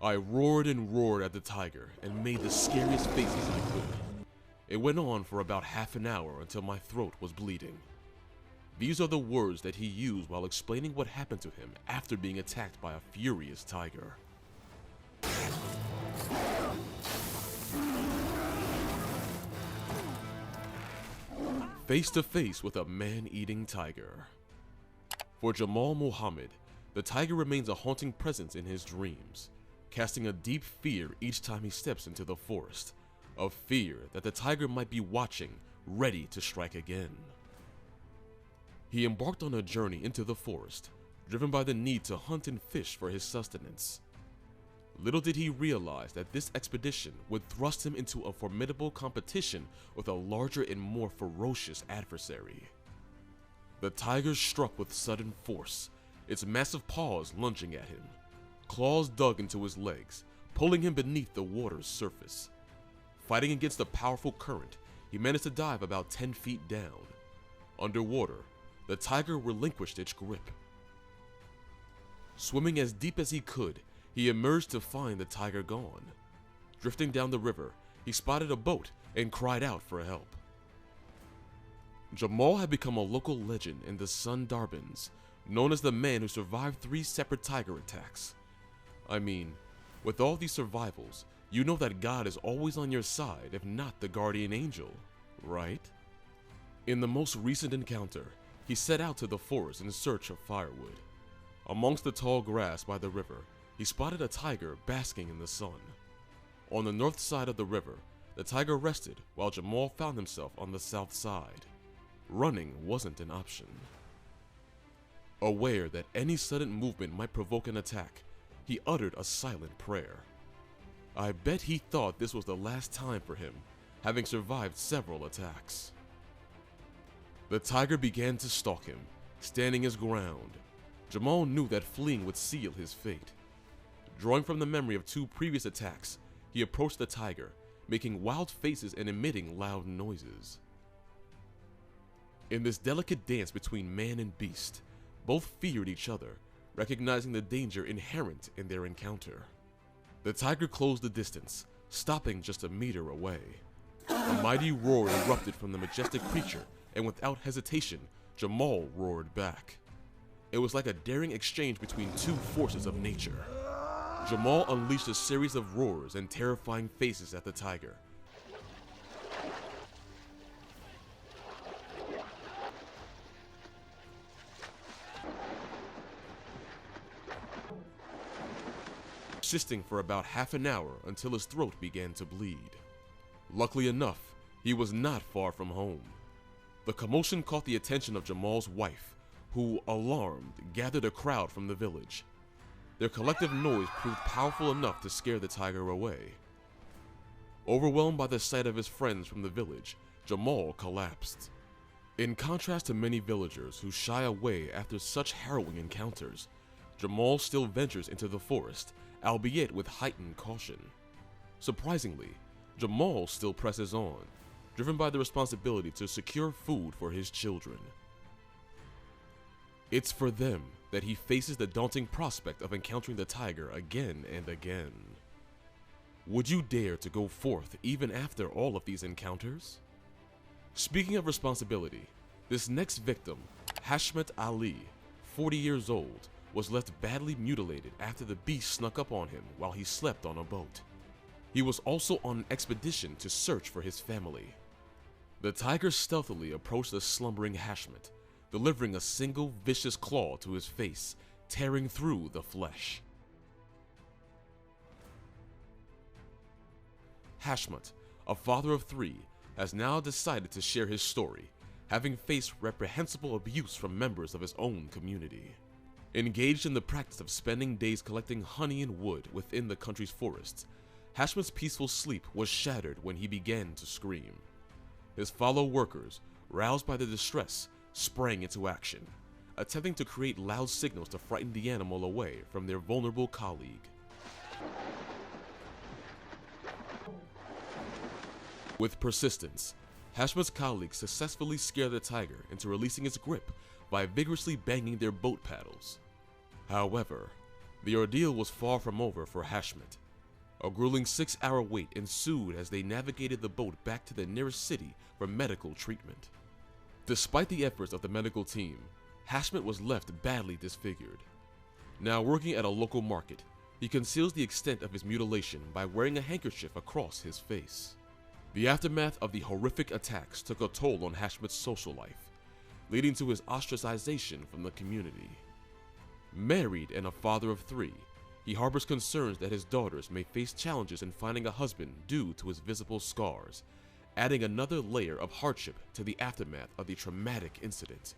I roared and roared at the tiger and made the scariest faces I could. It went on for about half an hour until my throat was bleeding. These are the words that he used while explaining what happened to him after being attacked by a furious tiger. Face to face with a man-eating tiger. For Jamal Muhammad, the tiger remains a haunting presence in his dreams, casting a deep fear each time he steps into the forest, a fear that the tiger might be watching, ready to strike again. He embarked on a journey into the forest, driven by the need to hunt and fish for his sustenance. Little did he realize that this expedition would thrust him into a formidable competition with a larger and more ferocious adversary. The tiger struck with sudden force, its massive paws lunging at him. Claws dug into his legs, pulling him beneath the water's surface. Fighting against the powerful current, he managed to dive about 10 feet down. Underwater, the tiger relinquished its grip. Swimming as deep as he could, he emerged to find the tiger gone. Drifting down the river, he spotted a boat and cried out for help. Jamal had become a local legend in the Sundarbans, known as the man who survived 3 separate tiger attacks. I mean, with all these survivals, you know that God is always on your side, if not the guardian angel, right? In the most recent encounter, he set out to the forest in search of firewood. Amongst the tall grass by the river, he spotted a tiger basking in the sun. On the north side of the river, the tiger rested while Jamal found himself on the south side. Running wasn't an option. Aware that any sudden movement might provoke an attack, he uttered a silent prayer. I bet he thought this was the last time for him, having survived several attacks. The tiger began to stalk him, standing his ground. Jamal knew that fleeing would seal his fate. Drawing from the memory of 2 previous attacks, he approached the tiger, making wild faces and emitting loud noises. In this delicate dance between man and beast, both feared each other, recognizing the danger inherent in their encounter. The tiger closed the distance, stopping just a meter away. A mighty roar erupted from the majestic creature, and without hesitation, Jamal roared back. It was like a daring exchange between 2 forces of nature. Jamal unleashed a series of roars and terrifying faces at the tiger. Persisting for about half an hour until his throat began to bleed. Luckily enough, he was not far from home. The commotion caught the attention of Jamal's wife, who, alarmed, gathered a crowd from the village. Their collective noise proved powerful enough to scare the tiger away. Overwhelmed by the sight of his friends from the village, Jamal collapsed. In contrast to many villagers who shy away after such harrowing encounters, Jamal still ventures into the forest, albeit with heightened caution. Surprisingly, Jamal still presses on, driven by the responsibility to secure food for his children. It's for them that he faces the daunting prospect of encountering the tiger again and again. Would you dare to go forth even after all of these encounters? Speaking of responsibility, this next victim, Hashmat Ali, 40 years old, was left badly mutilated after the beast snuck up on him while he slept on a boat. He was also on an expedition to search for his family. The tiger stealthily approached the slumbering Hashmat, delivering a single vicious claw to his face, tearing through the flesh. Hashmat, a father of 3, has now decided to share his story, having faced reprehensible abuse from members of his own community. Engaged in the practice of spending days collecting honey and wood within the country's forests, Hashmat's peaceful sleep was shattered when he began to scream. His fellow workers, roused by the distress, sprang into action, attempting to create loud signals to frighten the animal away from their vulnerable colleague. With persistence, Hashmat's colleagues successfully scare the tiger into releasing its grip by vigorously banging their boat paddles. However, The ordeal was far from over for Hashmet. A grueling 6-hour wait ensued as they navigated the boat back to the nearest city for medical treatment. Despite the efforts of the medical team, Hashmet was left badly disfigured. Now working at a local market, he conceals the extent of his mutilation by wearing a handkerchief across his face. The aftermath of the horrific attacks took a toll on Hashmet's social life, leading to his ostracization from the community. Married and a father of 3, he harbors concerns that his daughters may face challenges in finding a husband due to his visible scars, adding another layer of hardship to the aftermath of the traumatic incident.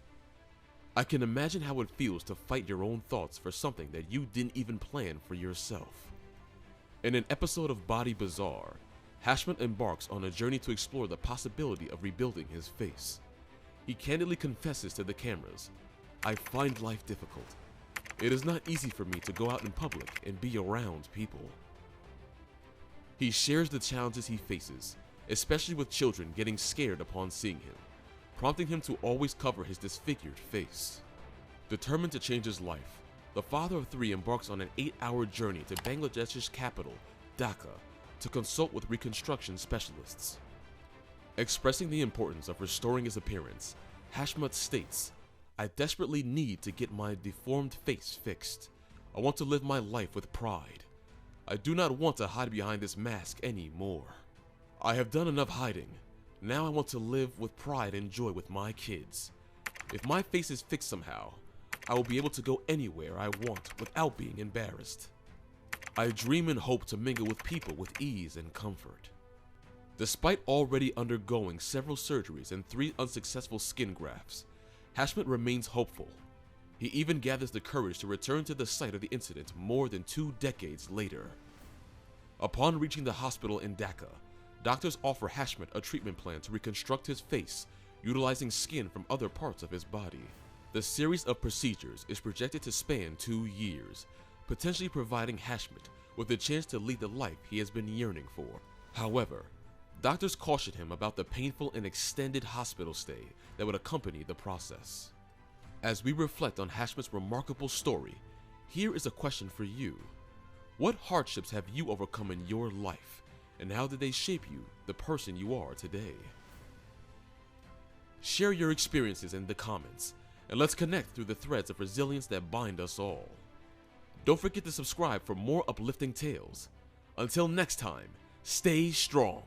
I can imagine how it feels to fight your own thoughts for something that you didn't even plan for yourself. In an episode of Body Bazaar, Hashmet embarks on a journey to explore the possibility of rebuilding his face. He candidly confesses to the cameras, "I find life difficult. It is not easy for me to go out in public and be around people." He shares the challenges he faces, especially with children getting scared upon seeing him, prompting him to always cover his disfigured face. Determined to change his life, the father of 3 embarks on an 8-hour journey to Bangladesh's capital, Dhaka, to consult with reconstruction specialists. Expressing the importance of restoring his appearance, Hashmet states, "I desperately need to get my deformed face fixed. I want to live my life with pride. I do not want to hide behind this mask anymore. I have done enough hiding. Now I want to live with pride and joy with my kids. If my face is fixed somehow, I will be able to go anywhere I want without being embarrassed. I dream and hope to mingle with people with ease and comfort." Despite already undergoing several surgeries and 3 unsuccessful skin grafts, Hashmet remains hopeful. He even gathers the courage to return to the site of the incident more than 2 decades later. Upon reaching the hospital in Dhaka, doctors offer Hashmet a treatment plan to reconstruct his face, utilizing skin from other parts of his body. The series of procedures is projected to span 2 years, potentially providing Hashmet with a chance to lead the life he has been yearning for. However, doctors caution him about the painful and extended hospital stay that would accompany the process. As we reflect on Hashmet's remarkable story, here is a question for you. What hardships have you overcome in your life, and how did they shape you, the person you are today? Share your experiences in the comments, and let's connect through the threads of resilience that bind us all. Don't forget to subscribe for more uplifting tales. Until next time, stay strong.